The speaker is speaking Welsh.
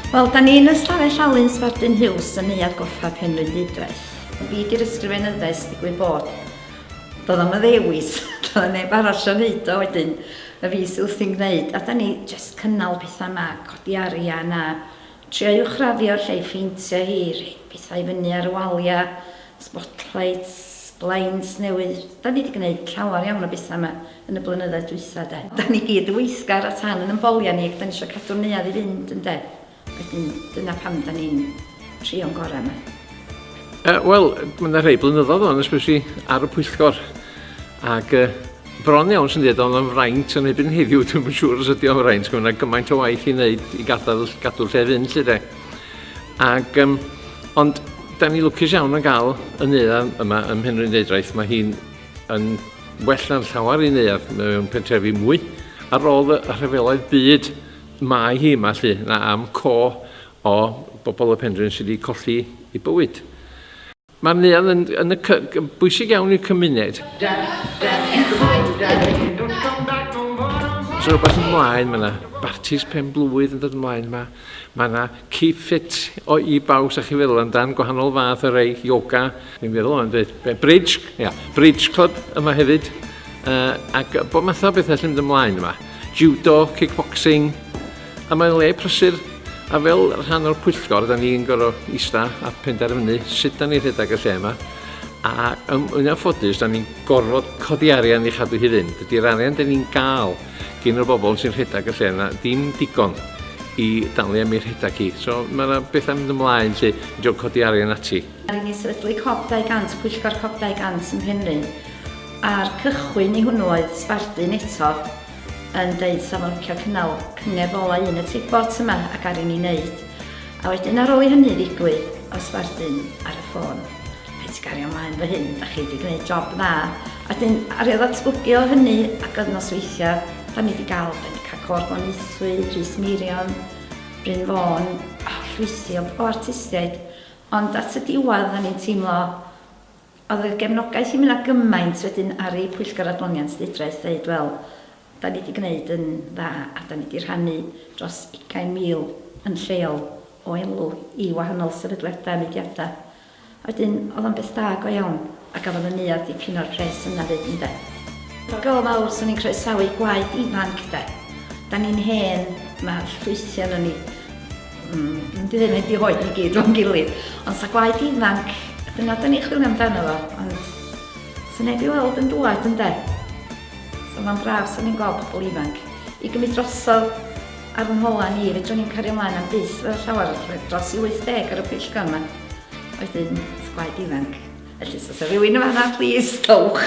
Wel, da ni'n ystafell Alun Sbardun Hughes yn neuad goffa Penrhyn Didwaith. Fi di'r ysgrifenyddes digwydd bod. Doedd am y ddewis, doedd neb arall yn neud o wedyn, y fi sydd wrthi'n gwneud. A da ni just cynnal pethau yma, codi arian a trio uwchraddio'r lle ffeintio hir, pethau i fyny ar y waliau, spotlights, blinds newydd. Da ni wedi gwneud llawer iawn o bethau yma yn y blynyddoedd dwytha. Da ni gyd y weithgar a tan yn ymbolia ni, ac da ni eisiau cadw'r neuad i fynd yn de. Wedyn, dyna pam da ni'n trio'n gorau yma. Wel, mae yna rhai blynyddoedd o'n ysbwysi ar y pwyllgor. Ac bron iawn sy'n dweud o'n fraint yn ebyn heddiw, dwi'n yn siŵr os ydy o'n fraint, mae yna gymaint o waith i wneud i gadw'r lle fynd, lle de. Ac, ond, da ni lwcus iawn yn gael y neuad yma ym Mhenrhyn Deudraeth. Mae hi'n well na'n llawer i neuad mewn pentrefi mwy ar ôl y rhyfeloedd byd mae hi yma lle, na am co o bobl y Penrhyn sydd wedi colli i bywyd. Mae'r neuad yn bwysig iawn i'r cymuned. So rhywbeth ymlaen, mae yna bartis pen blwydd yn dod ymlaen yma. Mae yna keep fit i baws a chi feddwl amdan gwahanol fath o rei, yoga, dwi'n feddwl o'n dweud, bridge club yma hefyd. Ac bod math o bethau sy'n mynd ymlaen yma. Judo, kickboxing, a mae'n le prysur, a fel rhan o'r pwyllgor, da ni'n gorfod eista a penderfynu sut da ni'n rhedeg y lle yma. A yn anffodus, da ni'n gorfod codi arian i chadw hi fynd. Ydy'r arian da ni'n gael gen y bobl sy'n rhedeg y lle yna, dim digon i dalu am ei rhedeg hi. So mae yna bethau mynd ymlaen lle i jog codi arian ati. Rydyn ni sefydlu COP 200, pwyllgor COP 200 yn Penrhyn. A'r cychwyn i hwnnw oedd Sbardun eto, yn dweud sef o'n licio cynnal cyngor ola un y tegbot yma ac ar un i wneud. A wedyn ar ôl i hynny ddigwydd, o Sbardun ar y ffôn. Rhaid i gario ymlaen fy hyn, da chi wedi gwneud job dda. A wedyn, ar ei ddatblygu o hynny ac oedd nosweithiau, da ni wedi cael Cor Bonithwy, Rhys Mirion, Bryn Fôn, llwythi o artistiaid. Ond at y diwedd, da ni'n teimlo, oedd y gefnogaeth i mynd gymaint wedyn ar ei pwyllgor adloniant Deudraeth dweud, wel, da ni wedi gwneud yn dda a da ni wedi rhannu dros 20,000 yn lleol o elw i wahanol sefydliadau a mudiadau. Wedyn, oedd o'n beth da go iawn a gafodd y neuad dipyn o'r pres yna fyd yn de. Gyl mawr, swn i'n croesawu gwaith ifanc de. Da ni'n hen, mae llwythio yna ni. Dwi ddim wedi hoed ni gyd o'n gilydd. Ond sa gwaith ifanc, dyna da ni'n chwilio amdano fo. Ond sy'n neb i weld yn dwad yn de. So mae'n braf sy'n ni'n gweld pobl ifanc. I gymryd drosodd ar fy nghola ni, fedrwn ni'n cario ymlaen am byth fel llawer dros i 80 ar y pwyllgor yma. Wedyn, gwaith ifanc. Felly, os oes rhywun yma, please, dowch.